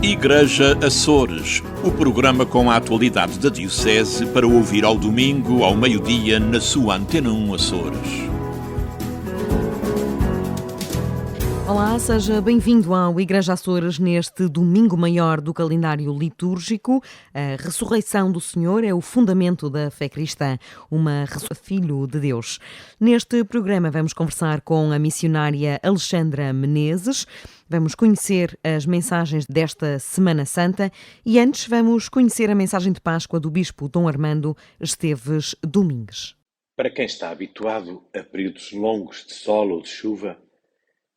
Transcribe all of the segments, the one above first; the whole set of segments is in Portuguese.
Igreja Açores, o programa com a atualidade da Diocese para ouvir ao domingo, ao meio-dia, na sua Antena 1 Açores. Olá, seja bem-vindo ao Igreja Açores neste domingo maior do calendário litúrgico. A ressurreição do Senhor é o fundamento da fé cristã, uma Filho de Deus. Neste programa vamos conversar com a missionária Alexandra Menezes, vamos conhecer as mensagens desta Semana Santa e antes vamos conhecer a mensagem de Páscoa do Bispo Dom Armando Esteves Domingues. Para quem está habituado a períodos longos de sol ou de chuva,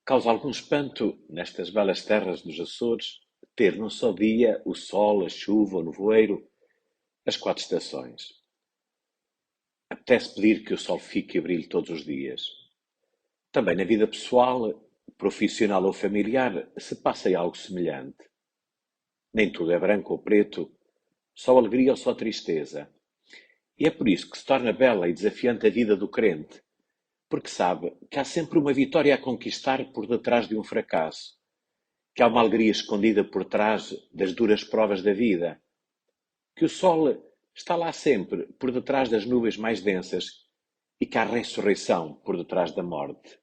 causa algum espanto nestas belas terras dos Açores ter num só dia o sol, a chuva, o nevoeiro, as 4 estações. Apetece pedir que o sol fique e brilhe todos os dias. Também na vida pessoal, profissional ou familiar, se passa algo semelhante. Nem tudo é branco ou preto, só alegria ou só tristeza. E é por isso que se torna bela e desafiante a vida do crente, porque sabe que há sempre uma vitória a conquistar por detrás de um fracasso, que há uma alegria escondida por trás das duras provas da vida, que o sol está lá sempre por detrás das nuvens mais densas e que há ressurreição por detrás da morte.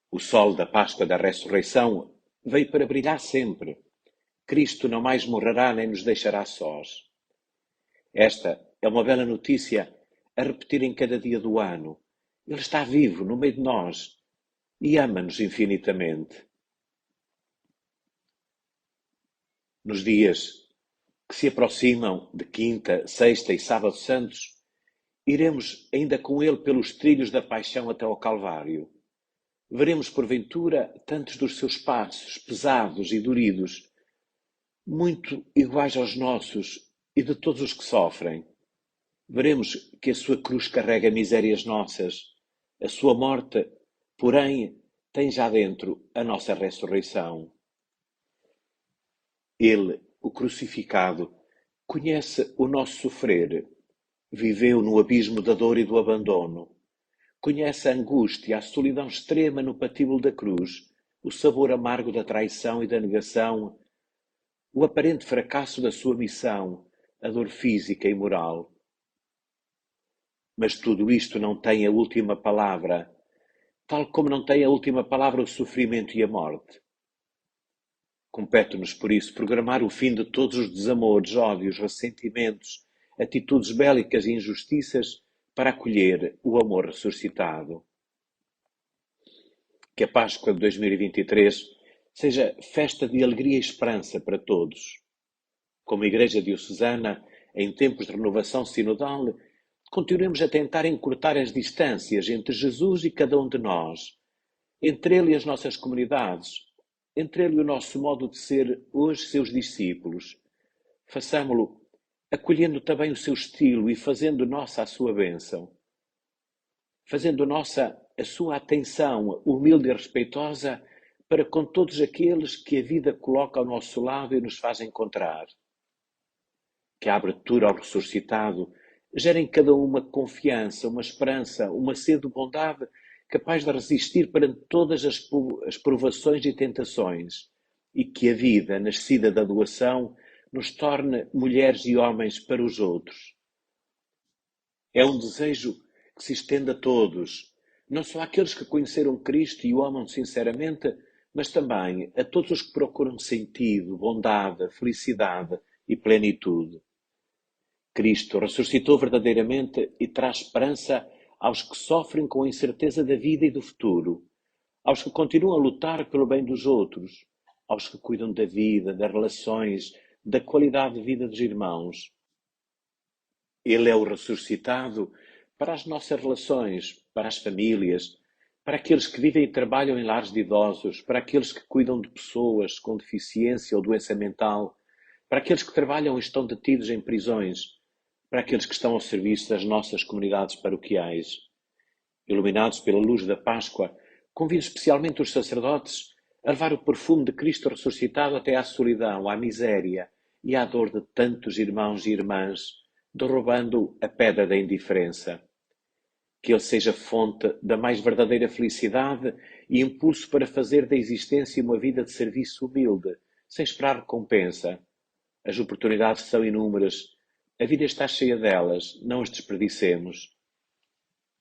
O sol da Páscoa da ressurreição veio para brilhar sempre. Cristo não mais morrerá nem nos deixará sós. Esta é uma bela notícia a repetir em cada dia do ano. Ele está vivo no meio de nós e ama-nos infinitamente. Nos dias que se aproximam de quinta, sexta e sábado santos, iremos ainda com ele pelos trilhos da paixão até ao Calvário. Veremos porventura tantos dos seus passos, pesados e doridos, muito iguais aos nossos e de todos os que sofrem. Veremos que a sua cruz carrega misérias nossas. A sua morte, porém, tem já dentro a nossa ressurreição. Ele, o crucificado, conhece o nosso sofrer. Viveu no abismo da dor e do abandono. Conhece a angústia, a solidão extrema no patíbulo da cruz, o sabor amargo da traição e da negação, o aparente fracasso da sua missão, a dor física e moral. Mas tudo isto não tem a última palavra, tal como não tem a última palavra o sofrimento e a morte. Compete-nos, por isso, programar o fim de todos os desamores, ódios, ressentimentos, atitudes bélicas e injustiças para acolher o amor ressuscitado. Que a Páscoa de 2023 seja festa de alegria e esperança para todos. Como Igreja Diocesana, em tempos de renovação sinodal, continuemos a tentar encurtar as distâncias entre Jesus e cada um de nós, entre Ele e as nossas comunidades, entre Ele e o nosso modo de ser hoje seus discípulos. Façamo-lo acolhendo também o seu estilo e fazendo nossa a sua bênção, fazendo nossa a sua atenção humilde e respeitosa para com todos aqueles que a vida coloca ao nosso lado e nos faz encontrar. Que a abertura ao ressuscitado gera em cada um uma confiança, uma esperança, uma sede de bondade capaz de resistir perante todas as provações e tentações, e que a vida, nascida da doação, nos torne mulheres e homens para os outros. É um desejo que se estende a todos, não só àqueles que conheceram Cristo e o amam sinceramente, mas também a todos os que procuram sentido, bondade, felicidade e plenitude. Cristo ressuscitou verdadeiramente e traz esperança aos que sofrem com a incerteza da vida e do futuro, aos que continuam a lutar pelo bem dos outros, aos que cuidam da vida, das relações, da qualidade de vida dos irmãos. Ele é o ressuscitado para as nossas relações, para as famílias, para aqueles que vivem e trabalham em lares de idosos, para aqueles que cuidam de pessoas com deficiência ou doença mental, para aqueles que trabalham e estão detidos em prisões, para aqueles que estão ao serviço das nossas comunidades paroquiais. Iluminados pela luz da Páscoa, convido especialmente os sacerdotes a levar o perfume de Cristo ressuscitado até à solidão, à miséria e à dor de tantos irmãos e irmãs, derrubando a pedra da indiferença. que Ele seja fonte da mais verdadeira felicidade e impulso para fazer da existência uma vida de serviço humilde, sem esperar recompensa. As oportunidades são inúmeras, a vida está cheia delas, não as desperdicemos.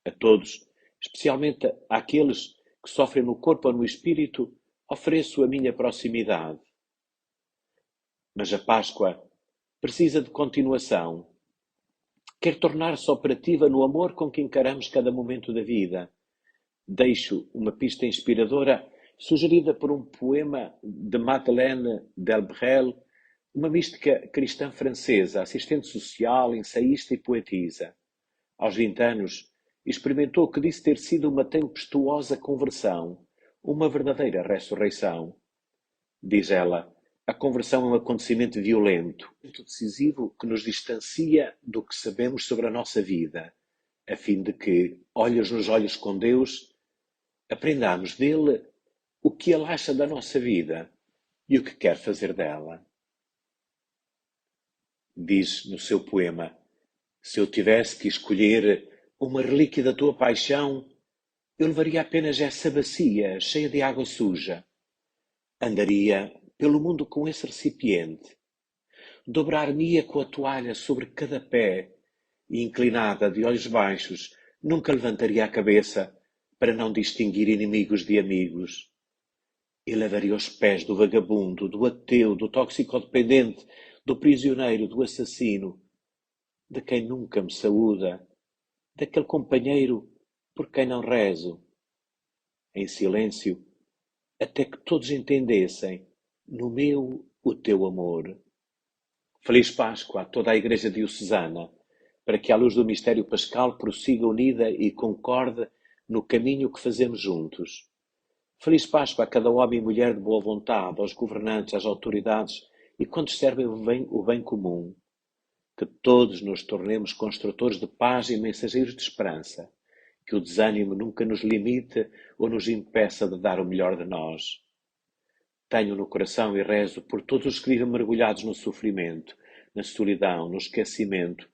A todos, especialmente àqueles que sofrem no corpo ou no espírito, ofereço a minha proximidade. Mas a Páscoa precisa de continuação. Quer tornar-se operativa no amor com que encaramos cada momento da vida. Deixo uma pista inspiradora sugerida por um poema de Madeleine Delbrel, uma mística cristã francesa, assistente social, ensaísta e poetisa. Aos 20 anos, experimentou o que disse ter sido uma tempestuosa conversão, uma verdadeira ressurreição. Diz ela, a conversão é um acontecimento violento, muito decisivo, que nos distancia do que sabemos sobre a nossa vida, a fim de que, olhos nos olhos com Deus, aprendamos dele o que ele acha da nossa vida e o que quer fazer dela. Diz no seu poema, se eu tivesse que escolher uma relíquia da tua paixão, eu levaria apenas essa bacia cheia de água suja. Andaria pelo mundo com esse recipiente, dobrar-me-ia com a toalha sobre cada pé e, inclinada de olhos baixos, nunca levantaria a cabeça para não distinguir inimigos de amigos. E lavaria os pés do vagabundo, do ateu, do toxicodependente, do prisioneiro, do assassino, de quem nunca me saúda, daquele companheiro por quem não rezo. Em silêncio, até que todos entendessem no meu o teu amor. Feliz Páscoa a toda a Igreja Diocesana, para que à luz do mistério pascal prossiga unida e concorde no caminho que fazemos juntos. Feliz Páscoa a cada homem e mulher de boa vontade, aos governantes, às autoridades e quantos servem o bem comum. Que todos nos tornemos construtores de paz e mensageiros de esperança, que o desânimo nunca nos limite ou nos impeça de dar o melhor de nós. Tenho no coração e rezo por todos os que vivem mergulhados no sofrimento, na solidão, no esquecimento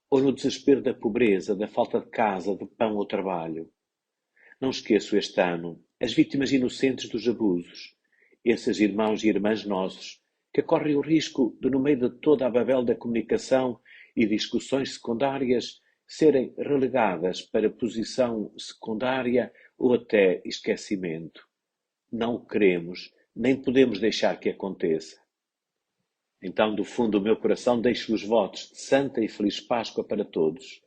ou no desespero da pobreza, da falta de casa, de pão ou trabalho. Não esqueço este ano as vítimas inocentes dos abusos, esses irmãos e irmãs nossos que correm o risco de, no meio de toda a babel da comunicação e discussões secundárias, serem relegadas para posição secundária ou até esquecimento. Não o queremos, nem podemos deixar que aconteça. Então, do fundo do meu coração, deixo os votos de Santa e Feliz Páscoa para todos,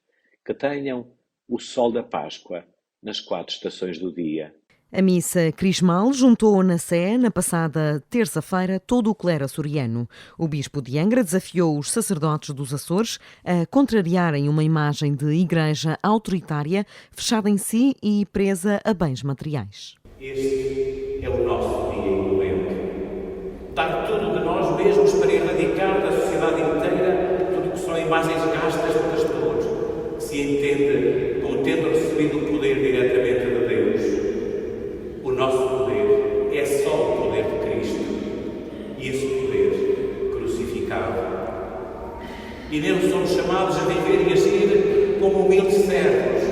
que tenham o sol da Páscoa nas 4 estações do dia. A missa crismal juntou na Sé, na passada terça-feira, todo o clero açoriano. O bispo de Angra desafiou os sacerdotes dos Açores a contrariarem uma imagem de igreja autoritária, fechada em si e presa a bens materiais. Este é o nosso dia e momento. Dar tudo de nós mesmos para erradicar da sociedade inteira tudo o que são imagens gastas de pastores, que se entende como tendo recebido o poder diretamente de Deus. O nosso poder é só o poder de Cristo, e esse poder crucificado. E nele somos chamados a viver e agir como humildes servos.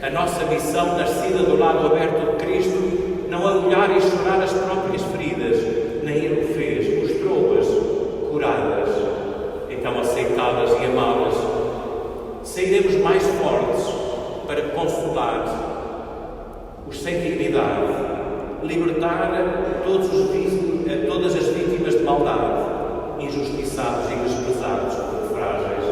A nossa missão, nascida do lado aberto de Cristo, não é olhar e chorar as próprias feridas, nem Ele o fez, mostrou-as, curadas, então aceitá-las e amá-las. Sairemos mais fortes para consolar os sem dignidade, libertar todas as vítimas de maldade, injustiçados e desprezados como frágeis.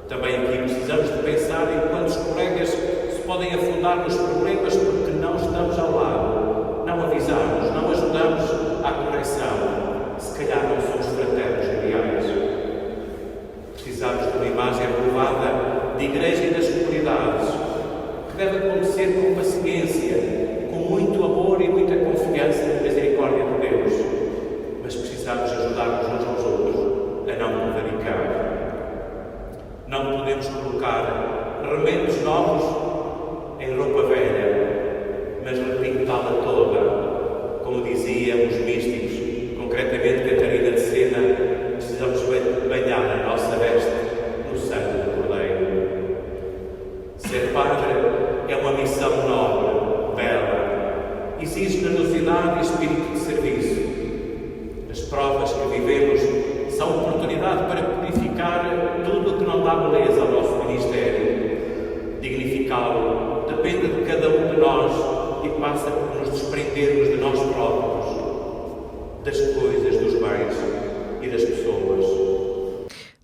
Também aqui precisamos de pensar em quantos colegas se podem afundar nos problemas porque não estamos ao lado, não avisamos, não ajudamos à correção, se calhar não somos fraternos reais. Precisamos de uma imagem renovada de igreja e das comunidades, que deve acontecer com paciência, com muito amor e muita confiança na misericórdia de Deus. Mas precisamos ajudar-nos uns aos outros a não prevaricar. Não podemos colocar remendos novos em roupa velha, mas repintá-la toda. Como diziam os místicos, concretamente Catarina de Sena, precisamos banhar a nossa veste no sangue do Cordeiro. Ser nós e passa por nos desprendermos de nós próprios, das coisas, dos bens e das pessoas.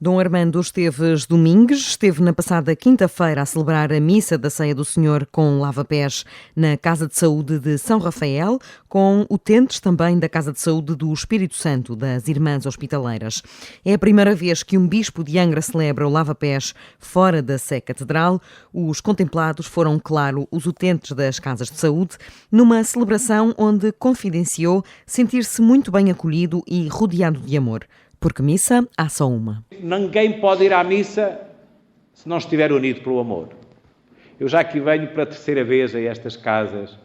Dom Armando Esteves Domingues esteve na passada quinta-feira a celebrar a missa da Ceia do Senhor com lava-pés na Casa de Saúde de São Rafael, com utentes também da Casa de Saúde do Espírito Santo, das Irmãs Hospitaleiras. É a primeira vez que um bispo de Angra celebra o lava-pés fora da Sé Catedral. Os contemplados foram, claro, os utentes das Casas de Saúde, numa celebração onde confidenciou sentir-se muito bem acolhido e rodeado de amor. Porque missa há só uma. Ninguém pode ir à missa se não estiver unido pelo amor. Eu já aqui venho pela terceira vez a estas casas.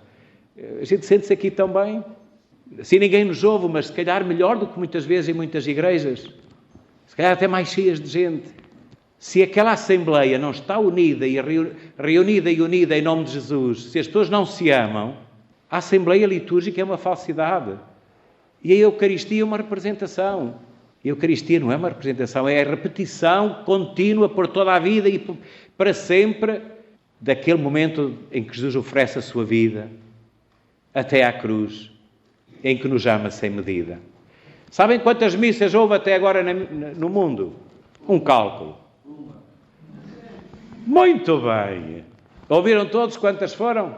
A gente sente-se aqui tão bem. Assim ninguém nos ouve, mas se calhar melhor do que muitas vezes em muitas igrejas. Se calhar até mais cheias de gente. Se aquela Assembleia não está unida e reunida e unida em nome de Jesus, se as pessoas não se amam, a Assembleia litúrgica é uma falsidade. E a Eucaristia é uma representação. A Eucaristia não é uma representação, é a repetição contínua por toda a vida e para sempre daquele momento em que Jesus oferece a sua vida até à cruz, em que nos ama sem medida. Sabem quantas missas houve até agora no mundo? Um cálculo. Muito bem. Ouviram todos quantas foram?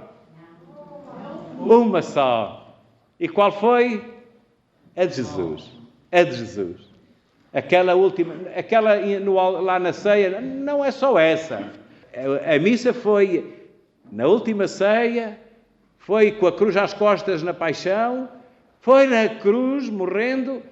Uma só. E qual foi? A de Jesus. A de Jesus. Aquela última, lá na ceia, não é só essa. A missa foi na última ceia, foi com a cruz às costas na paixão, foi na cruz morrendo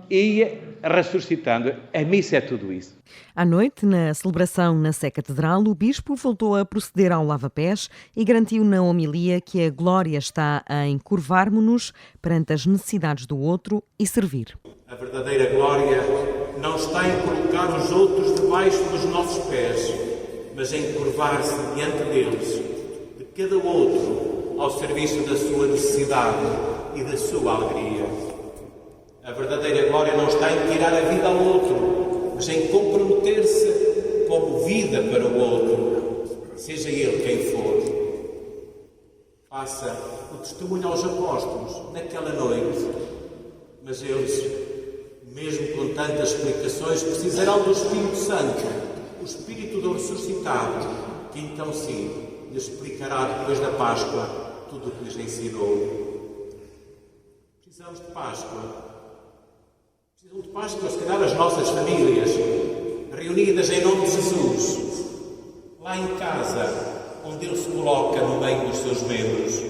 e ressuscitando. A missa é tudo isso. À noite, na celebração na Sé Catedral, o bispo voltou a proceder ao lava-pés e garantiu na homilia que a glória está em curvarmos-nos perante as necessidades do outro e servir. A verdadeira glória não está em colocar os outros debaixo dos nossos pés, mas em curvar-se diante deles, de cada outro, ao serviço da sua necessidade e da sua alegria. A verdadeira glória não está em tirar a vida ao outro, mas em comprometer-se como vida para o outro, seja ele quem for. Faça o testemunho aos apóstolos naquela noite, mas eles, mesmo com tantas explicações, precisarão do Espírito Santo, o Espírito do ressuscitado, que então sim lhes explicará depois da Páscoa tudo o que lhes ensinou. Precisamos de Páscoa. Precisam de Páscoa, se calhar, as nossas famílias, reunidas em nome de Jesus, lá em casa, onde Ele se coloca no meio dos seus membros.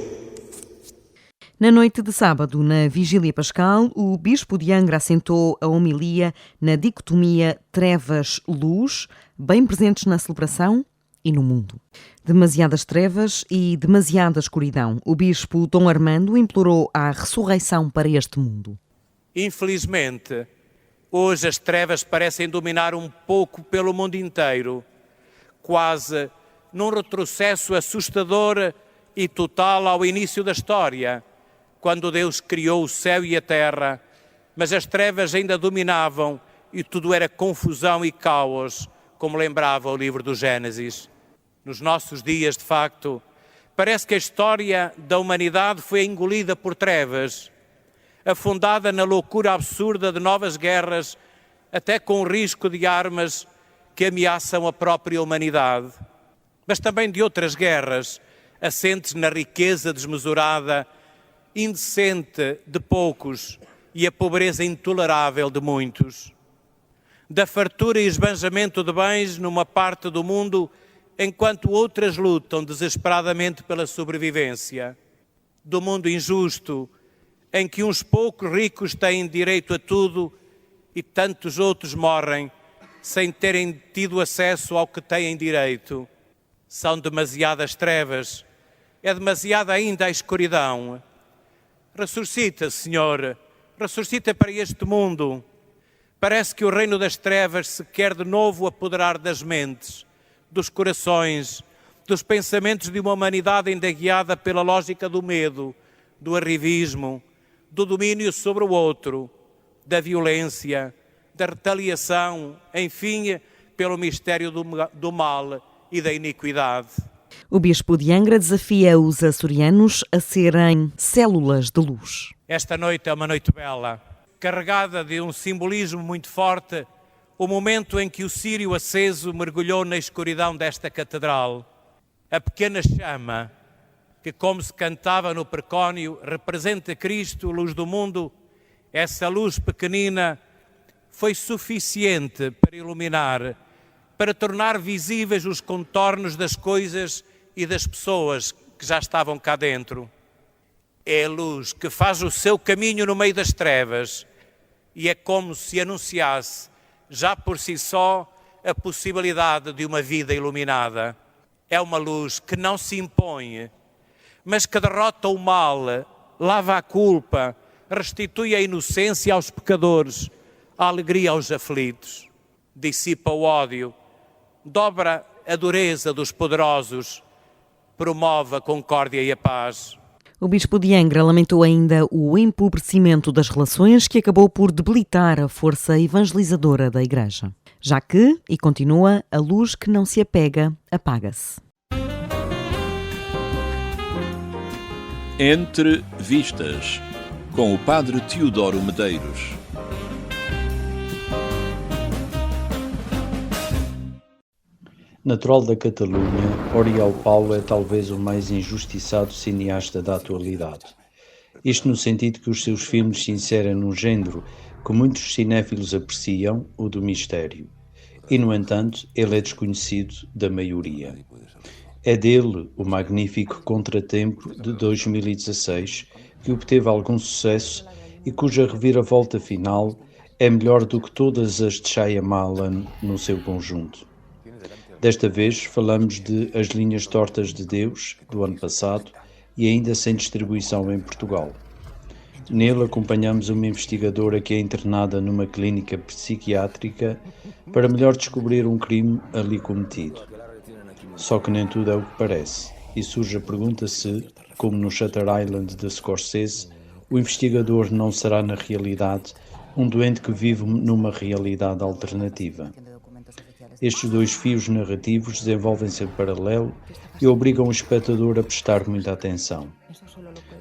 Na noite de sábado, na Vigília Pascal, o bispo de Angra assentou a homilia na dicotomia trevas-luz, bem presentes na celebração e no mundo. Demasiadas trevas e demasiada escuridão. O bispo Dom Armando implorou a ressurreição para este mundo. Infelizmente, hoje as trevas parecem dominar um pouco pelo mundo inteiro, quase num retrocesso assustador e total ao início da história, quando Deus criou o céu e a terra, mas as trevas ainda dominavam e tudo era confusão e caos, como lembrava o livro do Gênesis. Nos nossos dias, de facto, parece que a história da humanidade foi engolida por trevas, afundada na loucura absurda de novas guerras, até com o risco de armas que ameaçam a própria humanidade, mas também de outras guerras, assentes na riqueza desmesurada, indecente de poucos e a pobreza intolerável de muitos. Da fartura e esbanjamento de bens numa parte do mundo, enquanto outras lutam desesperadamente pela sobrevivência. Do mundo injusto, em que uns poucos ricos têm direito a tudo e tantos outros morrem sem terem tido acesso ao que têm direito. São demasiadas trevas, é demasiada ainda a escuridão. Ressuscita, Senhor, ressuscita para este mundo. Parece que o reino das trevas se quer de novo apoderar das mentes, dos corações, dos pensamentos de uma humanidade ainda guiada pela lógica do medo, do arrivismo, do domínio sobre o outro, da violência, da retaliação, enfim, pelo mistério do mal e da iniquidade. O Bispo de Angra desafia os açorianos a serem células de luz. Esta noite é uma noite bela, carregada de um simbolismo muito forte, o momento em que o círio aceso mergulhou na escuridão desta catedral. A pequena chama, que como se cantava no precónio, representa Cristo, luz do mundo, essa luz pequenina foi suficiente para iluminar, para tornar visíveis os contornos das coisas e das pessoas que já estavam cá dentro. É a luz que faz o seu caminho no meio das trevas e é como se anunciasse, já por si só, a possibilidade de uma vida iluminada. É uma luz que não se impõe, mas que derrota o mal, lava a culpa, restitui a inocência aos pecadores, a alegria aos aflitos, dissipa o ódio, dobra a dureza dos poderosos, promove a concórdia e a paz. O Bispo de Angra lamentou ainda o empobrecimento das relações que acabou por debilitar a força evangelizadora da Igreja. Já que, e continua, a luz que não se apega, apaga-se. Entre Vistas, com o Padre Teodoro Medeiros. Natural da Catalunha, Oriol Paulo é talvez o mais injustiçado cineasta da atualidade. Isto no sentido que os seus filmes se inserem num género que muitos cinéfilos apreciam, o do mistério. E, no entanto, ele é desconhecido da maioria. É dele o magnífico Contratempo de 2016, que obteve algum sucesso e cuja reviravolta final é melhor do que todas as de Shyamalan no seu conjunto. Desta vez falamos de As Linhas Tortas de Deus, do ano passado, e ainda sem distribuição em Portugal. Nele acompanhamos uma investigadora que é internada numa clínica psiquiátrica para melhor descobrir um crime ali cometido. Só que nem tudo é o que parece, e surge a pergunta se, como no Shutter Island de Scorsese, o investigador não será na realidade um doente que vive numa realidade alternativa. Estes dois fios narrativos desenvolvem-se em paralelo e obrigam o espectador a prestar muita atenção.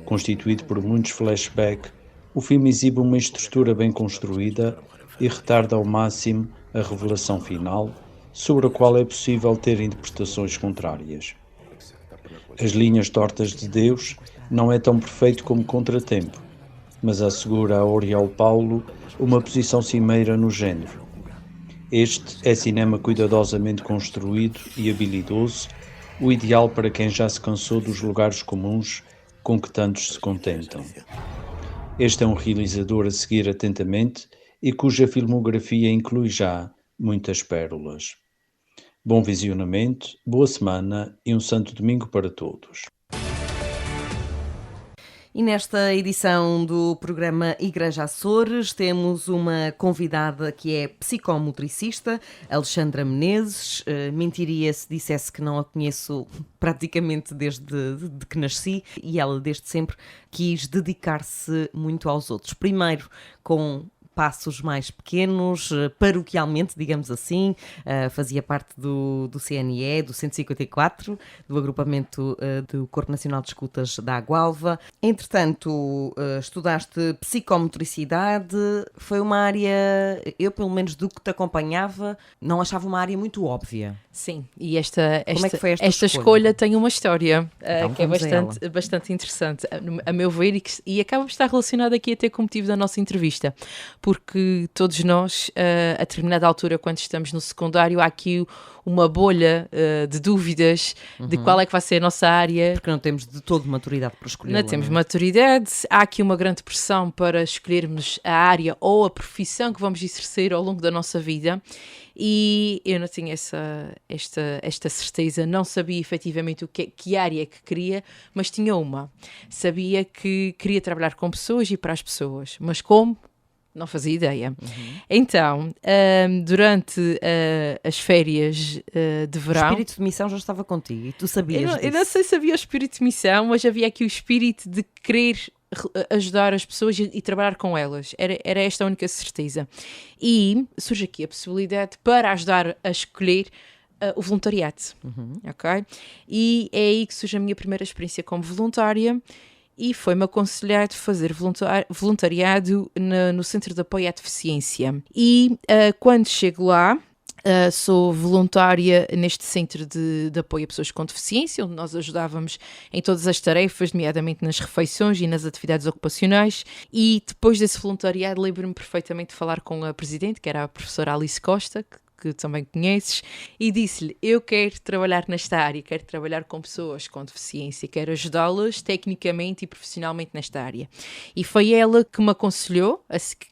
Constituído por muitos flashbacks, o filme exibe uma estrutura bem construída e retarda ao máximo a revelação final, sobre a qual é possível ter interpretações contrárias. As Linhas Tortas de Deus não é tão perfeito como Contratempo, mas assegura a Oriol Paulo uma posição cimeira no género. Este é cinema cuidadosamente construído e habilidoso, o ideal para quem já se cansou dos lugares comuns com que tantos se contentam. Este é um realizador a seguir atentamente e cuja filmografia inclui já muitas pérolas. Bom visionamento, boa semana e um santo domingo para todos. E nesta edição do programa Igreja Açores temos uma convidada que é psicomotricista, Alexandra Menezes. Mentiria se dissesse que não a conheço praticamente desde que nasci, e ela desde sempre quis dedicar-se muito aos outros. Primeiro com passos mais pequenos, paroquialmente, digamos assim, fazia parte do CNE, do 154, do agrupamento do Corpo Nacional de Escutas da Agualva. Entretanto, estudaste psicomotricidade, foi uma área, eu pelo menos do que te acompanhava, não achava uma área muito óbvia. Sim, e esta foi esta escolha tem uma história Então, que é bastante interessante, a meu ver, e acaba por estar relacionada aqui até com o motivo da nossa entrevista, porque todos nós, a determinada altura, quando estamos no secundário, há aqui uma bolha de dúvidas de qual é que vai ser a nossa área. Porque não temos de todo maturidade para escolher. Não temos maturidade, há aqui uma grande pressão para escolhermos a área ou a profissão que vamos exercer ao longo da nossa vida. E eu não tinha esta certeza, não sabia efetivamente que área que queria, mas tinha uma. Sabia que queria trabalhar com pessoas e para as pessoas, mas como? Não fazia ideia. Então, durante as férias de verão... O espírito de missão já estava contigo e tu sabias disso. Eu não sei se havia o espírito de missão, mas havia aqui o espírito de querer ajudar as pessoas e trabalhar com elas. Era esta a única certeza. E surge aqui a possibilidade para ajudar a escolher o voluntariado, ok? E é aí que surge a minha primeira experiência como voluntária, e foi-me aconselhado fazer voluntariado no Centro de Apoio à Deficiência. E quando chego lá, sou voluntária neste Centro de Apoio a Pessoas com Deficiência, onde nós ajudávamos em todas as tarefas, nomeadamente nas refeições e nas atividades ocupacionais. E depois desse voluntariado, lembro-me perfeitamente de falar com a presidente, que era a professora Alice Costa, que também conheces, e disse-lhe: eu quero trabalhar nesta área, quero trabalhar com pessoas com deficiência, quero ajudá-las tecnicamente e profissionalmente nesta área. E foi ela que me aconselhou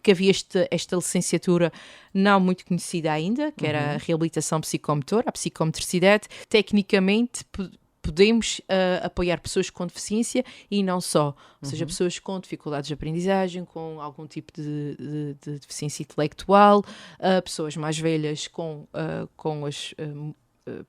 que havia esta licenciatura não muito conhecida ainda, que era a reabilitação psicomotora, a psicomotricidade. Tecnicamente podemos apoiar pessoas com deficiência e não só, ou seja, pessoas com dificuldades de aprendizagem, com algum tipo de deficiência intelectual, pessoas mais velhas com as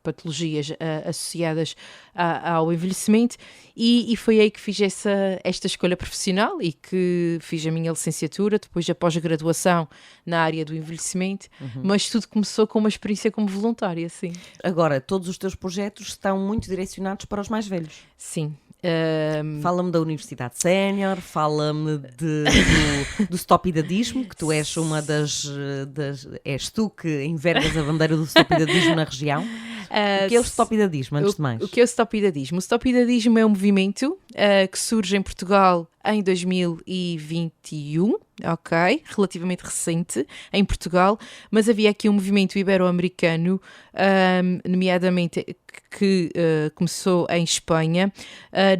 patologias associadas ao envelhecimento, e foi aí que fiz esta escolha profissional e que fiz a minha licenciatura, depois a pós-graduação na área do envelhecimento, mas tudo começou com uma experiência como voluntária, sim. Agora, todos os teus projetos estão muito direcionados para os mais velhos. Sim. Fala-me da Universidade Sénior, fala-me do stopidadismo, que tu és uma és tu que envergas a bandeira do stopidadismo na região. O que é o stopidadismo, antes de mais? O que é o stopidadismo? O stopidadismo é um movimento que surge em Portugal em 2021, ok? Relativamente recente em Portugal, mas havia aqui um movimento ibero-americano, nomeadamente que começou em Espanha,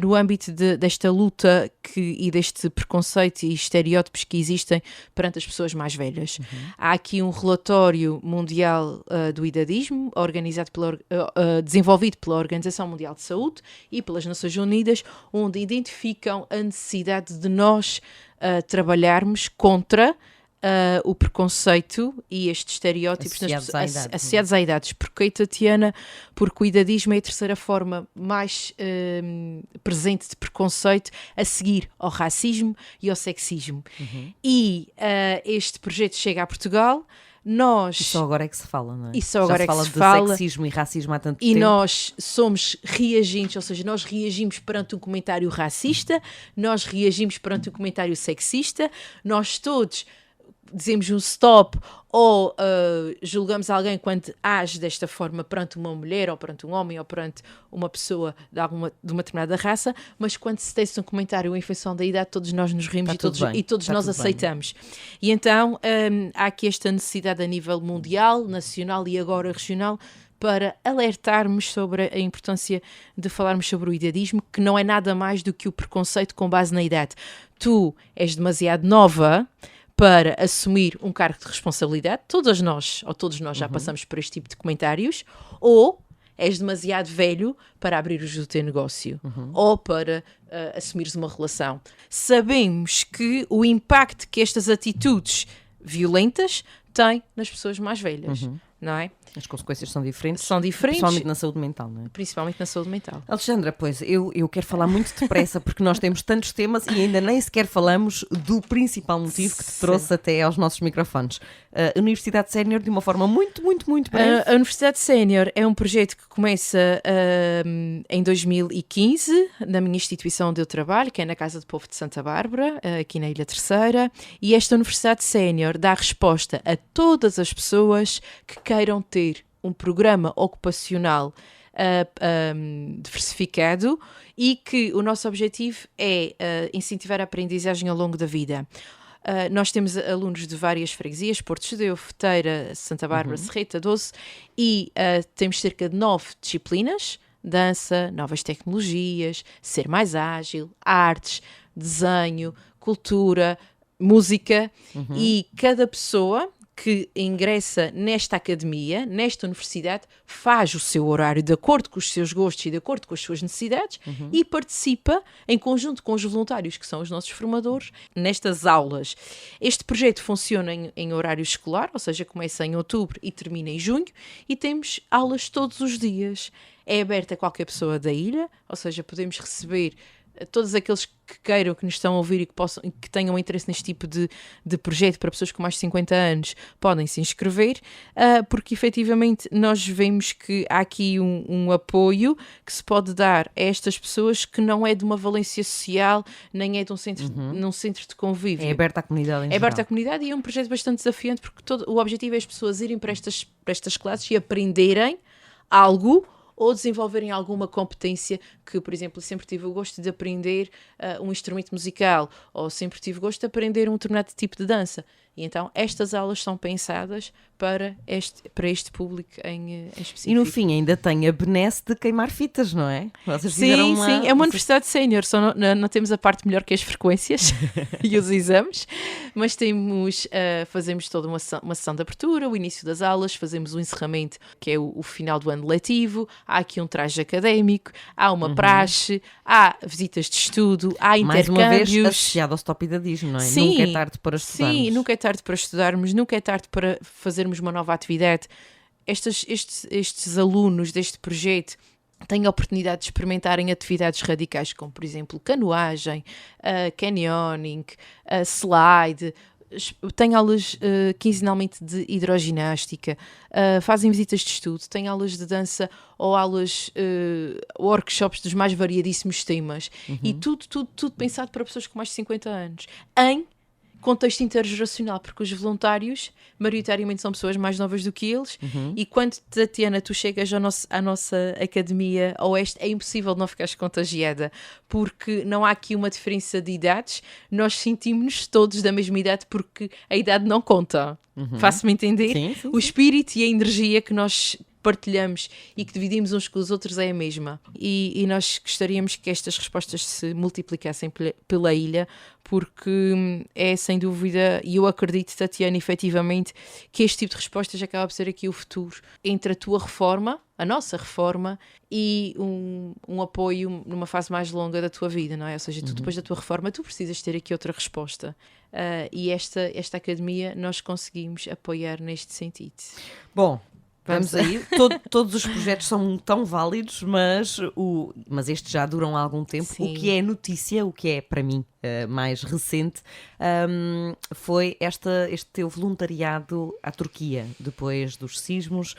no âmbito desta luta e deste preconceito e estereótipos que existem perante as pessoas mais velhas. Há aqui um relatório mundial do idadismo, desenvolvido pela Organização Mundial de Saúde e pelas Nações Unidas, onde identificam a necessidade de nós trabalharmos contra o preconceito e estes estereótipos associados à idade. Porquê, Tatiana? Porque o idadismo é a terceira forma mais presente de preconceito, a seguir ao racismo e ao sexismo. E este projeto chega a Portugal. E só agora é que se fala, não é? E só agora é que se fala de sexismo e racismo há tanto tempo. E nós somos reagentes, ou seja, nós reagimos perante um comentário racista, nós reagimos perante um comentário sexista, nós todos dizemos um stop ou julgamos alguém quando age desta forma perante uma mulher ou perante um homem ou perante uma pessoa de uma determinada raça, mas quando se tece um comentário em função da idade, todos nós nos rimos e todos nós aceitamos. E então há aqui esta necessidade a nível mundial, nacional e agora regional, para alertarmos sobre a importância de falarmos sobre o idadismo, que não é nada mais do que o preconceito com base na idade. Tu és demasiado nova para assumir um cargo de responsabilidade, todos nós já passamos por este tipo de comentários, ou és demasiado velho para abrires o teu negócio, ou para assumires uma relação. Sabemos que o impacto que estas atitudes violentas têm nas pessoas mais velhas, não é? As consequências são diferentes. Principalmente na saúde mental, não é? Principalmente na saúde mental. Alexandra, pois, eu quero falar muito depressa porque nós temos tantos temas e ainda nem sequer falamos do principal motivo que te trouxe até aos nossos microfones. A Universidade Sénior, de uma forma muito, muito, muito breve. A Universidade Sénior é um projeto que começa em 2015, na minha instituição onde eu trabalho, que é na Casa do Povo de Santa Bárbara, aqui na Ilha Terceira, e esta Universidade Sénior dá resposta a todas as pessoas que queiram ter um programa ocupacional diversificado e que o nosso objetivo é incentivar a aprendizagem ao longo da vida. Nós temos alunos de várias freguesias, Porto Gedeu, Feteira, Santa Bárbara, Serreta, Doce, e temos cerca de 9 disciplinas: dança, novas tecnologias, ser mais ágil, artes, desenho, cultura, música, e cada pessoa que ingressa nesta academia, nesta universidade, faz o seu horário de acordo com os seus gostos e de acordo com as suas necessidades e participa em conjunto com os voluntários, que são os nossos formadores, nestas aulas. Este projeto funciona em horário escolar, ou seja, começa em outubro e termina em junho, e temos aulas todos os dias. É aberto a qualquer pessoa da ilha, ou seja, podemos receber todos aqueles que queiram, que nos estão a ouvir e que tenham interesse neste tipo de projeto para pessoas com mais de 50 anos, podem se inscrever, porque efetivamente nós vemos que há aqui um apoio que se pode dar a estas pessoas que não é de uma valência social, nem é de um centro de convívio. É aberto à comunidade em É aberto à geral. comunidade e é um projeto bastante desafiante, porque o objetivo é as pessoas irem para estas classes e aprenderem algo ou desenvolverem alguma competência que, por exemplo, sempre tive o gosto de aprender um instrumento musical, ou sempre tive o gosto de aprender um determinado tipo de dança. E então estas aulas são pensadas para este público em específico. E no fim ainda tem a benesse de queimar fitas, não é? Vocês fizeram Sim, é uma universidade sénior, só não temos a parte melhor que as frequências e os exames, mas fazemos toda uma sessão de abertura, o início das aulas, fazemos o encerramento, que é o final do ano letivo, há aqui um traje académico, há uma praxe, há visitas de estudo, há Mais intercâmbios. uma vez associado ao Stop Idadismo, não é? Sim, Nunca é tarde para estudarmos. Sim, nunca é tarde para estudarmos, nunca é tarde para fazermos uma nova atividade. Estes alunos deste projeto têm a oportunidade de experimentarem atividades radicais, como por exemplo canoagem, canyoning, slide. Têm aulas quinzenalmente de hidroginástica, fazem visitas de estudo, têm aulas de dança ou aulas, workshops dos mais variadíssimos temas. E tudo pensado para pessoas com mais de 50 anos. Em contexto intergeracional, porque os voluntários maioritariamente são pessoas mais novas do que eles, e quando, Tatiana, tu chegas à nossa academia oeste, é impossível não ficares contagiada, porque não há aqui uma diferença de idades, nós sentimos-nos todos da mesma idade, porque a idade não conta. Faço-me entender? Sim. O espírito e a energia que nós partilhamos e que dividimos uns com os outros é a mesma. E nós gostaríamos que estas respostas se multiplicassem pela ilha, porque é sem dúvida, e eu acredito, Tatiana, efetivamente, que este tipo de respostas acaba por ser aqui o futuro entre a tua reforma, a nossa reforma, e um apoio numa fase mais longa da tua vida, não é? Ou seja, tu depois da tua reforma, tu precisas ter aqui outra resposta. E esta academia nós conseguimos apoiar neste sentido. Bom, vamos aí. Todos os projetos são tão válidos, mas estes já duram há algum tempo. Sim. O que é notícia, o que é para mim mais recente, foi este teu voluntariado à Turquia, depois dos sismos.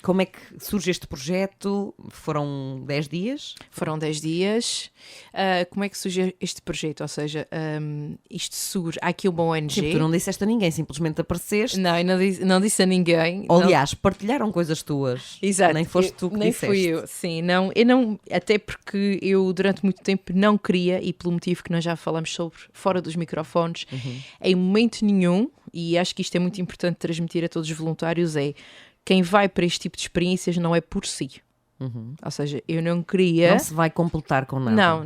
Como é que surge este projeto? Foram 10 dias? Foram 10 dias. Como é que surge este projeto? Ou seja, isto surge... Há aqui uma ONG... Tipo, tu não disseste a ninguém, simplesmente apareceste. Não, eu não disse a ninguém. Aliás, partilharam coisas tuas. Exato. Nem foste tu que nem disseste. fui eu, sim. Eu não, até porque eu durante muito tempo não queria, e pelo motivo que nós já falamos sobre fora dos microfones, em momento nenhum, e acho que isto é muito importante transmitir a todos os voluntários, é quem vai para este tipo de experiências não é por si. Ou seja, eu não queria... Não se vai completar com nada.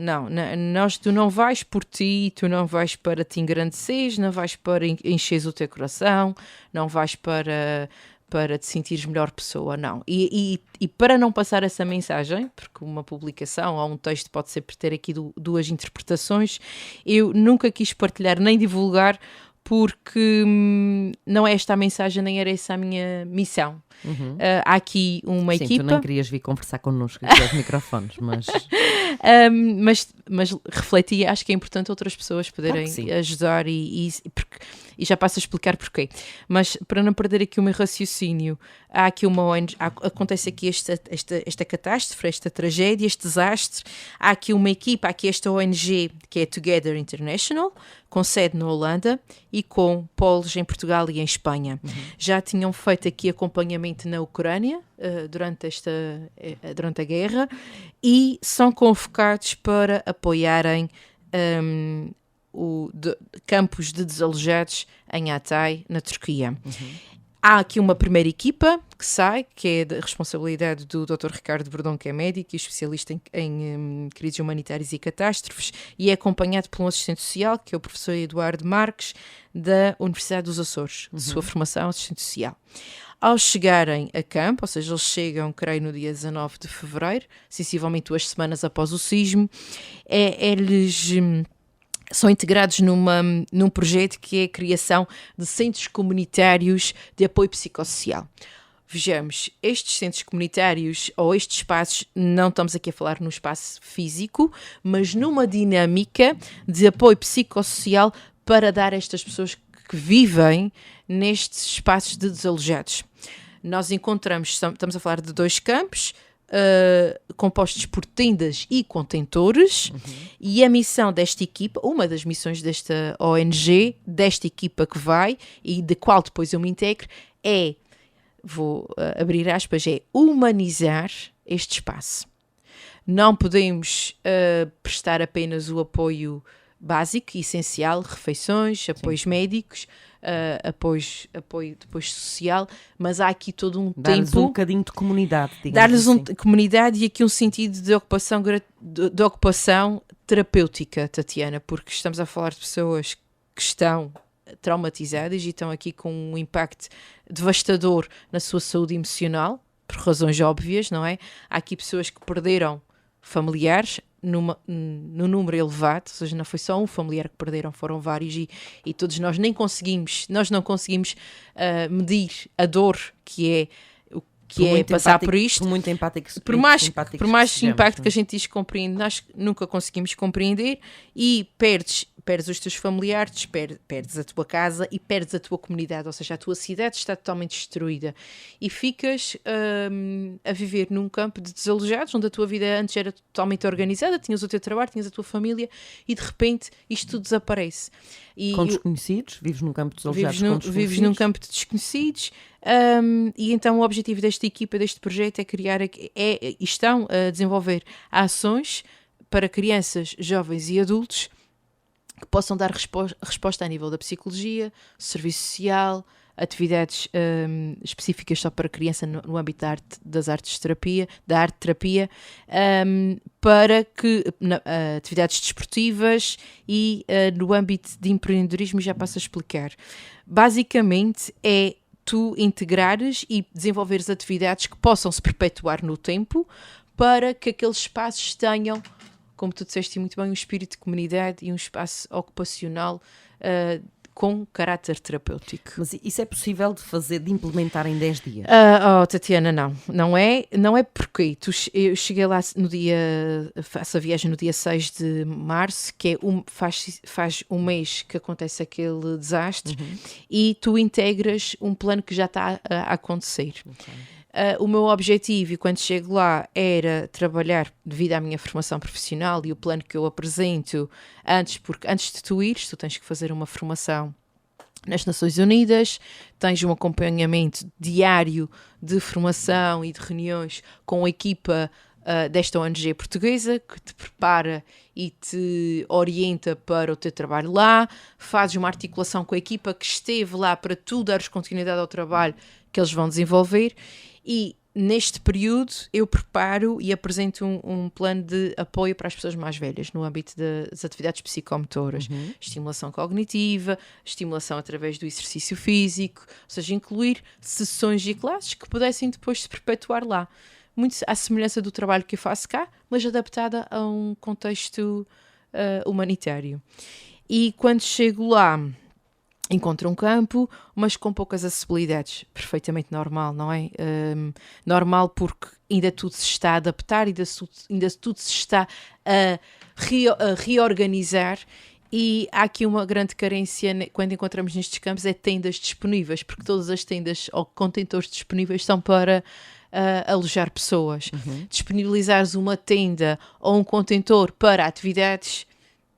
Tu não vais por ti, tu não vais para te engrandeceres, não vais para encheres o teu coração, não vais para te sentires melhor pessoa, não. E para não passar essa mensagem, porque uma publicação ou um texto pode sempre ter aqui duas interpretações, eu nunca quis partilhar nem divulgar, porque não é esta a mensagem, nem era essa a minha missão. Há aqui uma equipa... Tu nem querias vir conversar connosco aqui aos microfones, mas... mas refleti, acho que é importante outras pessoas poderem ajudar e já passo a explicar porquê. Mas para não perder aqui o meu raciocínio, há aqui uma ONG, acontece aqui esta catástrofe, esta tragédia, este desastre, há aqui uma equipa, há aqui esta ONG que é Together International, com sede na Holanda e com polos em Portugal e em Espanha. Já tinham feito aqui acompanhamento na Ucrânia durante a guerra e são convocados para apoiarem campos de desalojados em Hatay, na Turquia. Há aqui uma primeira equipa que sai, que é da responsabilidade do Dr. Ricardo Bordão, que é médico e especialista em crises humanitárias e catástrofes, e é acompanhado por um assistente social, que é o professor Eduardo Marques, da Universidade dos Açores, de sua formação assistente social. Ao chegarem a campo, ou seja, eles chegam, creio, no dia 19 de fevereiro, sensivelmente 2 semanas após o sismo, eles... são integrados num projeto que é a criação de centros comunitários de apoio psicossocial. Vejamos, estes centros comunitários ou estes espaços, não estamos aqui a falar num espaço físico, mas numa dinâmica de apoio psicossocial para dar a estas pessoas que vivem nestes espaços de desalojados. Nós encontramos, estamos a falar de 2 campos, compostos por tendas e contentores, e a missão desta equipa, uma das missões desta ONG, desta equipa que vai e de qual depois eu me integro, é, vou abrir aspas, é humanizar este espaço. Não podemos prestar apenas o apoio básico e essencial, refeições, apoios médicos, apoio depois social, mas há aqui todo um Dar-lhes tempo... um bocadinho de comunidade, digamos Dar-lhes assim. comunidade e aqui um sentido de ocupação terapêutica, Tatiana, porque estamos a falar de pessoas que estão traumatizadas e estão aqui com um impacto devastador na sua saúde emocional, por razões óbvias, não é? Há aqui pessoas que perderam familiares num número elevado, ou seja, não foi só um familiar que perderam, foram vários, e todos nós não conseguimos medir a dor que é passar por isto. Por muito empático, Por mais sejamos, impacto não é? que a gente diz compreende, nós nunca conseguimos compreender, e perdes os teus familiares, perdes a tua casa e perdes a tua comunidade, ou seja, a tua cidade está totalmente destruída e ficas a viver num campo de desalojados, onde a tua vida antes era totalmente organizada, tinhas o teu trabalho, tinhas a tua família, e de repente isto tudo desaparece. Com desconhecidos, vives num campo de desalojados com desconhecidos. Vives num campo de desconhecidos, e então o objetivo desta equipa, deste projeto, é criar, estão a desenvolver ações para crianças, jovens e adultos que possam dar resposta a nível da psicologia, serviço social, atividades específicas só para criança no âmbito das artes de terapia, da arte terapia, para que atividades desportivas e no âmbito de empreendedorismo, já passo a explicar. Basicamente é tu integrares e desenvolveres atividades que possam se perpetuar no tempo, para que aqueles espaços tenham, como tu disseste muito bem, um espírito de comunidade e um espaço ocupacional com caráter terapêutico. Mas isso é possível de implementar em 10 dias? Tatiana, não é porque eu cheguei lá faço a viagem no dia 6 de março, que é faz um mês que acontece aquele desastre, e tu integras um plano que já está a acontecer. Okay. O meu objetivo, quando chego lá, era trabalhar, devido à minha formação profissional e o plano que eu apresento porque antes de tu ires, tu tens que fazer uma formação nas Nações Unidas, tens um acompanhamento diário de formação e de reuniões com a equipa desta ONG portuguesa, que te prepara e te orienta para o teu trabalho lá, fazes uma articulação com a equipa que esteve lá para tu dares continuidade ao trabalho que eles vão desenvolver. E neste período eu preparo e apresento um plano de apoio para as pessoas mais velhas no âmbito das atividades psicomotoras, estimulação cognitiva, estimulação através do exercício físico, ou seja, incluir sessões e classes que pudessem depois se perpetuar lá. Muito à semelhança do trabalho que eu faço cá, mas adaptada a um contexto humanitário. E quando chego lá, encontro um campo, mas com poucas acessibilidades. Perfeitamente normal, não é? Normal porque ainda tudo se está a adaptar, ainda tudo se está a reorganizar, e há aqui uma grande carência quando encontramos nestes campos, é tendas disponíveis, porque todas as tendas ou contentores disponíveis são para alojar pessoas. Disponibilizares uma tenda ou um contentor para atividades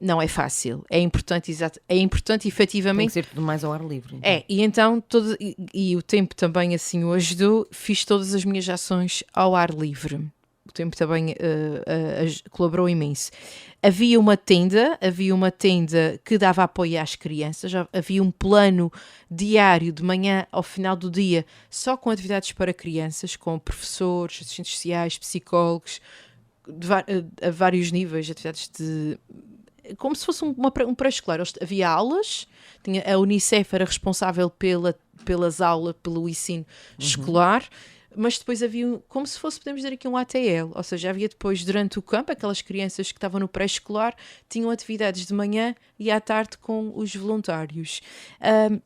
não é fácil, é importante efetivamente. Tem que ser tudo mais ao ar livre. Então. E então, e o tempo também assim o ajudou, fiz todas as minhas ações ao ar livre. O tempo também colaborou imenso. Havia uma tenda que dava apoio às crianças, já havia um plano diário de manhã ao final do dia, só com atividades para crianças, com professores, assistentes sociais, psicólogos, a vários níveis, atividades como se fosse um pré-escolar. Havia aulas, a Unicef era responsável pelas aulas, pelo ensino escolar, mas depois havia, como se fosse, podemos dizer aqui, um ATL, ou seja, havia depois, durante o campo, aquelas crianças que estavam no pré-escolar, tinham atividades de manhã e à tarde com os voluntários.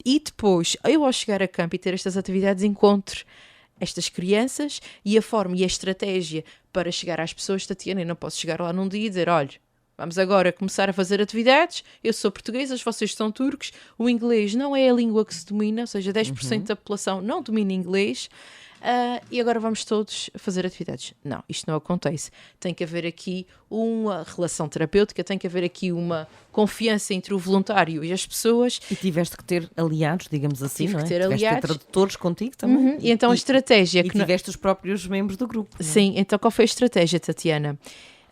E depois, eu ao chegar a campo e ter estas atividades, encontro estas crianças e a forma e a estratégia para chegar às pessoas. Tatiana, eu não posso chegar lá num dia e dizer, olha, vamos agora começar a fazer atividades, eu sou portuguesa, vocês são turcos, o inglês não é a língua que se domina, ou seja, 10% da população não domina inglês, e agora vamos todos fazer atividades. Não, isto não acontece. Tem que haver aqui uma relação terapêutica, tem que haver aqui uma confiança entre o voluntário e as pessoas. E tiveste que ter aliados, digamos assim, Tive não é? que ter Tiveste aliados. que ter tradutores contigo também. E então a estratégia... E tiveste os próprios membros do grupo. Não é? Sim, então qual foi a estratégia, Tatiana?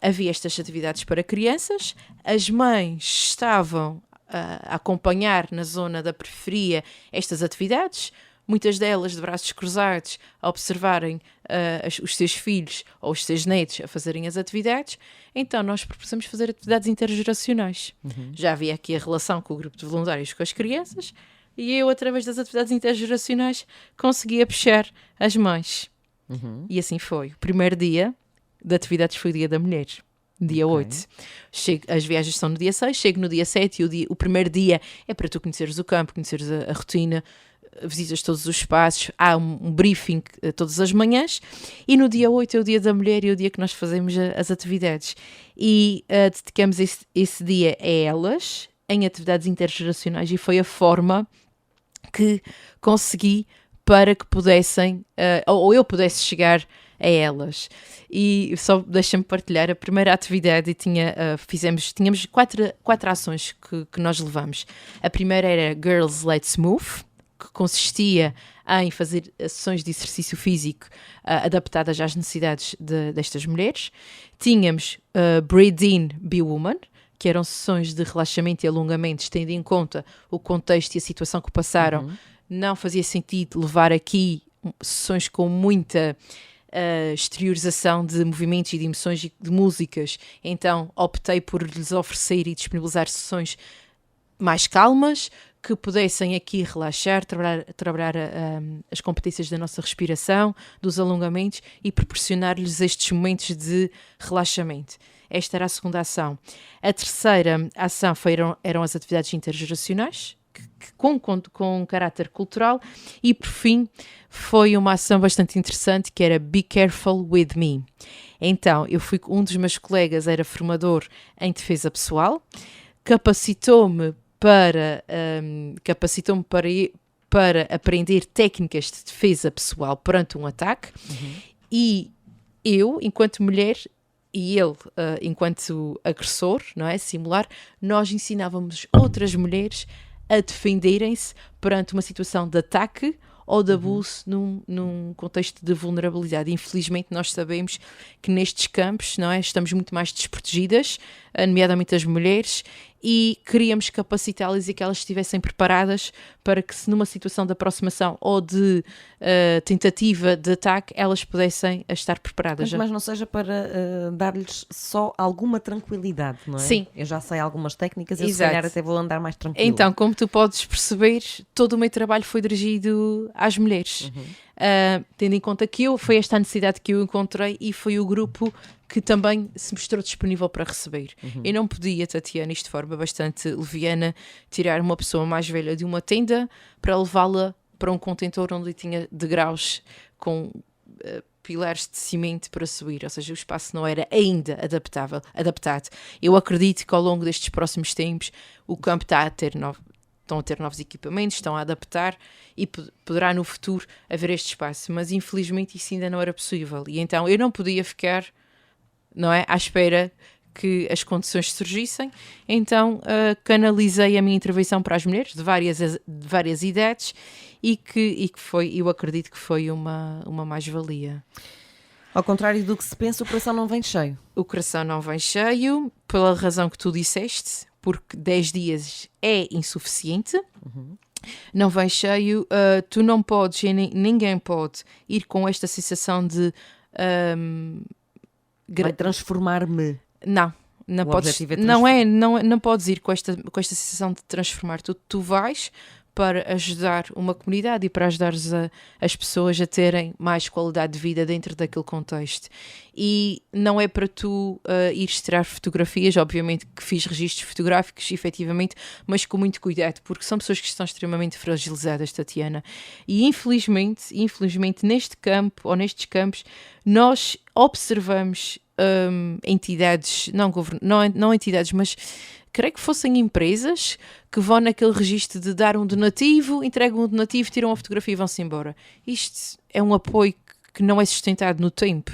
Havia estas atividades para crianças, as mães estavam a acompanhar na zona da periferia estas atividades, muitas delas de braços cruzados, a observarem os seus filhos ou os seus netos a fazerem as atividades. Então nós propusemos fazer atividades intergeracionais. Já havia aqui a relação com o grupo de voluntários com as crianças e eu, através das atividades intergeracionais, conseguia puxar as mães. E assim foi. O primeiro dia de atividades foi o Dia da Mulher, dia 8. As viagens são no dia 6, chego no dia 7 e o primeiro dia é para tu conheceres o campo, conheceres a rotina, visitas todos os espaços, há um briefing todas as manhãs, e no dia 8 é o Dia da Mulher e é o dia que nós fazemos as atividades. E dedicamos esse dia a elas, em atividades intergeracionais, e foi a forma que consegui para que pudessem, ou eu pudesse chegar a elas. E só deixa-me partilhar a primeira atividade. Tínhamos quatro ações que nós levamos. A primeira era Girls Let's Move, que consistia em fazer sessões de exercício físico adaptadas às necessidades destas mulheres. Tínhamos Breathe In, Be Woman, que eram sessões de relaxamento e alongamentos, tendo em conta o contexto e a situação que passaram. Não fazia sentido levar aqui sessões com muita exteriorização de movimentos e de emoções e de músicas. Então optei por lhes oferecer e disponibilizar sessões mais calmas, que pudessem aqui relaxar, trabalhar as competências da nossa respiração, dos alongamentos e proporcionar-lhes estes momentos de relaxamento. Esta era a segunda ação. A terceira ação eram as atividades intergeracionais, com caráter cultural, e por fim foi uma ação bastante interessante que era Be Careful With Me. Então, um dos meus colegas era formador em defesa pessoal, capacitou-me para aprender técnicas de defesa pessoal perante um ataque, e eu, enquanto mulher, e ele, enquanto agressor, não é, simular, nós ensinávamos outras mulheres a defenderem-se perante uma situação de ataque ou de abuso num contexto de vulnerabilidade. Infelizmente nós sabemos que nestes campos, não é, estamos muito mais desprotegidas, nomeadamente as mulheres, e queríamos capacitá-las e que elas estivessem preparadas para que, se numa situação de aproximação ou de tentativa de ataque, elas pudessem estar preparadas. Mas não seja para dar-lhes só alguma tranquilidade, não é? Sim. Eu já sei algumas técnicas, eu se Exato. calhar até vou andar mais tranquilo. Então, como tu podes perceber, todo o meu trabalho foi dirigido às mulheres. Tendo em conta que foi esta a necessidade que eu encontrei e foi o grupo que também se mostrou disponível para receber. Eu não podia, Tatiana, isto de forma bastante leviana, tirar uma pessoa mais velha de uma tenda para levá-la para um contentor onde tinha degraus com pilares de cimento para subir, ou seja, o espaço não era ainda adaptado. Eu acredito que ao longo destes próximos tempos o campo estão a ter novos equipamentos, estão a adaptar e poderá no futuro haver este espaço, mas infelizmente isso ainda não era possível, e então eu não podia ficar, não é, à espera que as condições surgissem. Então canalizei a minha intervenção para as mulheres de várias idades e que foi, eu acredito que foi uma mais-valia. Ao contrário do que se pensa, o coração não vem cheio. O coração não vem cheio, pela razão que tu disseste, porque 10 dias é insuficiente. Não vem cheio, tu não podes, ninguém pode ir com esta sensação de Vai transformar-me. Não O podes, objetivo é não podes ir com esta sensação de transformar. Tu vais para ajudar uma comunidade e para ajudar as pessoas a terem mais qualidade de vida dentro daquele contexto. E não é para tu ires tirar fotografias, obviamente que fiz registros fotográficos, efetivamente, mas com muito cuidado, porque são pessoas que estão extremamente fragilizadas, Tatiana. E infelizmente neste campo, ou nestes campos, nós observamos entidades, não entidades, mas creio que fossem empresas que vão naquele registro de dar um donativo, entregam um donativo, tiram a fotografia e vão-se embora. Isto é um apoio que não é sustentado no tempo.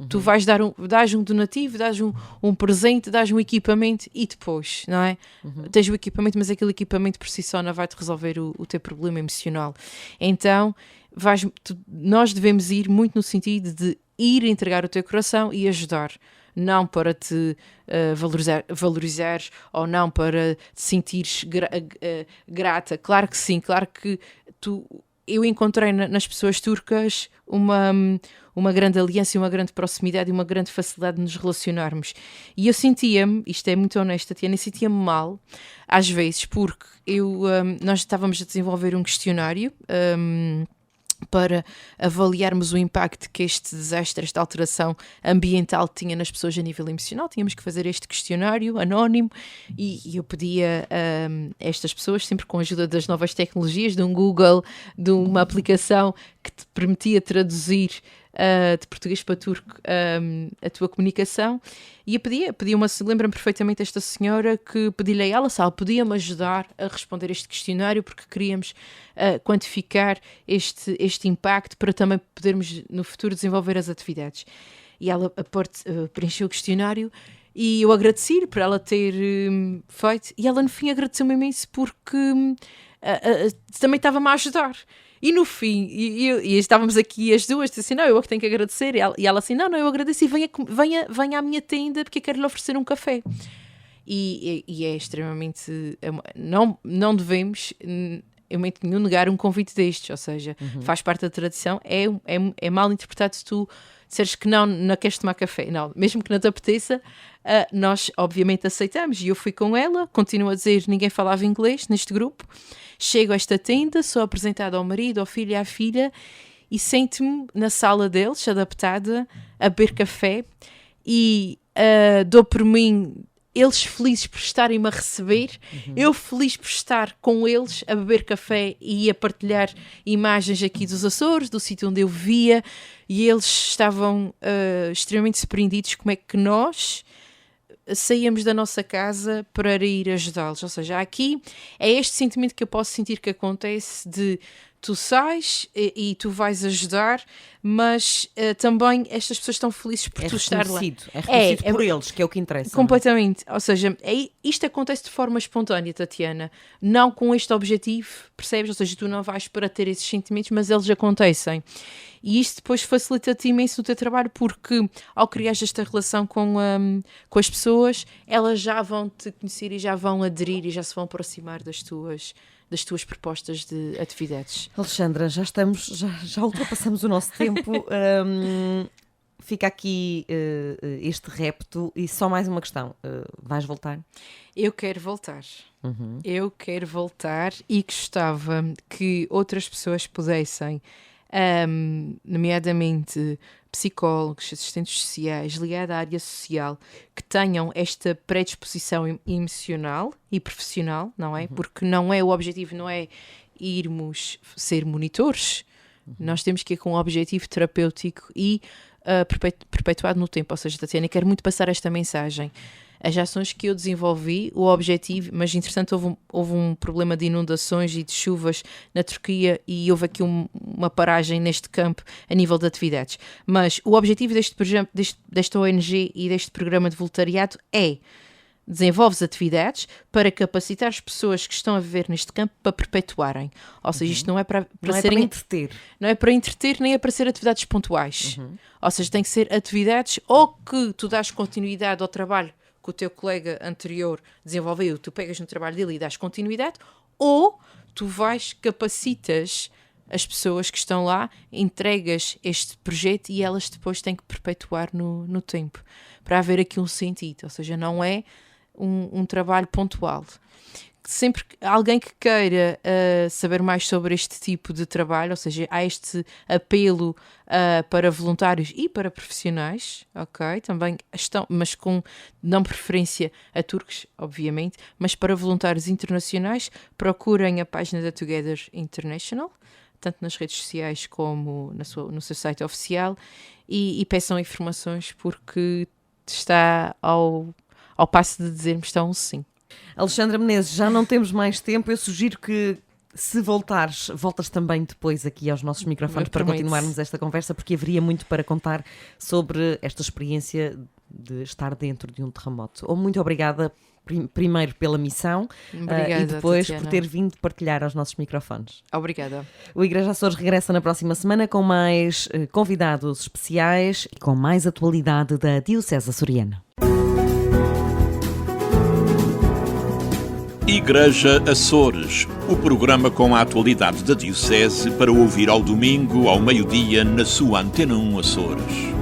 Tu vais dás um donativo, dás um presente, dás um equipamento e depois, não é? Tens o equipamento, mas aquele equipamento por si só não vai-te resolver o teu problema emocional. Então, nós devemos ir muito no sentido de ir entregar o teu coração e ajudar. Não para te valorizares ou não para te sentires grata. Claro que sim, claro que eu encontrei nas pessoas turcas uma grande aliança, uma grande proximidade e uma grande facilidade de nos relacionarmos. E eu sentia-me, isto é muito honesto, Tatiana, sentia-me mal, às vezes, porque nós estávamos a desenvolver um questionário para avaliarmos o impacto que este desastre, esta alteração ambiental tinha nas pessoas a nível emocional. Tínhamos que fazer este questionário anónimo e eu pedia a estas pessoas, sempre com a ajuda das novas tecnologias, de um Google, de uma aplicação que te permitia traduzir de português para turco a tua comunicação, e eu lembro-me perfeitamente esta senhora que pedi-lhe a ela se ela podia-me ajudar a responder este questionário, porque queríamos quantificar este impacto para também podermos no futuro desenvolver as atividades. E ela preencheu o questionário e eu agradeci-lhe por ela ter feito, e ela no fim agradeceu-me imenso porque também estava-me a ajudar. E no fim, e estávamos aqui as duas, disse assim, não, eu é que tenho que agradecer. E ela assim, não, eu agradeço e venha à minha tenda porque eu quero lhe oferecer um café. E é extremamente... Não devemos, em momento nenhum, negar um convite destes, ou seja, faz parte da tradição, é mal interpretado se tu disseres que não queres tomar café. Não, mesmo que não te apeteça, nós obviamente aceitamos. E eu fui com ela, continuo a dizer, ninguém falava inglês neste grupo. Chego a esta tenda, sou apresentada ao marido, ao filho e à filha e sento-me na sala deles, adaptada, a beber café e dou por mim, eles felizes por estarem-me a receber, eu feliz por estar com eles a beber café e a partilhar imagens aqui dos Açores, do sítio onde eu vivia, e eles estavam extremamente surpreendidos como é que nós saíamos da nossa casa para ir ajudá-los. Ou seja, aqui é este sentimento que eu posso sentir que acontece de tu sais e tu vais ajudar, mas também estas pessoas estão felizes por tu estar lá. É reconhecido por eles, que é o que interessa. Completamente. Ou seja, isto acontece de forma espontânea, Tatiana. Não com este objetivo, percebes? Ou seja, tu não vais para ter esses sentimentos, mas eles acontecem. E isto depois facilita-te imenso o teu trabalho, porque ao criar esta relação com as pessoas, elas já vão te conhecer e já vão aderir e já se vão aproximar das tuas propostas de atividades. Alexandra, já ultrapassamos o nosso tempo. Fica aqui este repto e só mais uma questão. Vais voltar? Eu quero voltar. Eu quero voltar e gostava que outras pessoas pudessem, nomeadamente psicólogos, assistentes sociais, ligados à área social, que tenham esta predisposição emocional e profissional, não é? Porque não é o objetivo, não é irmos ser monitores. Nós temos que ir com um objetivo terapêutico e perpetuado no tempo. Ou seja, Tatiana, quero muito passar esta mensagem. As ações que eu desenvolvi, o objetivo, mas entretanto houve um problema de inundações e de chuvas na Turquia e houve aqui uma paragem neste campo a nível de atividades. Mas o objetivo desta ONG e deste programa de voluntariado é desenvolves atividades para capacitar as pessoas que estão a viver neste campo para perpetuarem. Ou seja, isto não é para serem... entreter. Não é para entreter, nem é para ser atividades pontuais. Ou seja, tem que ser atividades ou que tu dás continuidade ao trabalho que o teu colega anterior desenvolveu, tu pegas no trabalho dele e dás continuidade, ou tu capacitas as pessoas que estão lá, entregas este projeto e elas depois têm que perpetuar no tempo, para haver aqui um sentido. Ou seja, não é um trabalho pontual. sempre alguém que queira saber mais sobre este tipo de trabalho, ou seja, há este apelo para voluntários e para profissionais, ok? Também estão, mas com não preferência a turcos, obviamente, mas para voluntários internacionais, procurem a página da Together International, tanto nas redes sociais como no seu site oficial, e peçam informações, porque está ao passo de dizermos estão sim. Alexandra Menezes, já não temos mais tempo. Eu sugiro que, se voltas também depois aqui aos nossos microfones para continuarmos esta conversa, porque haveria muito para contar sobre esta experiência de estar dentro de um terremoto. Muito obrigada, primeiro pela missão, Obrigada, e depois Tatiana, por ter vindo partilhar aos nossos microfones. Obrigada. O Igreja Açores regressa na próxima semana com mais convidados especiais e com mais atualidade da Diocese Açoriana. Igreja Açores, o programa com a atualidade da Diocese para ouvir ao domingo, ao meio-dia, na sua Antena 1 Açores.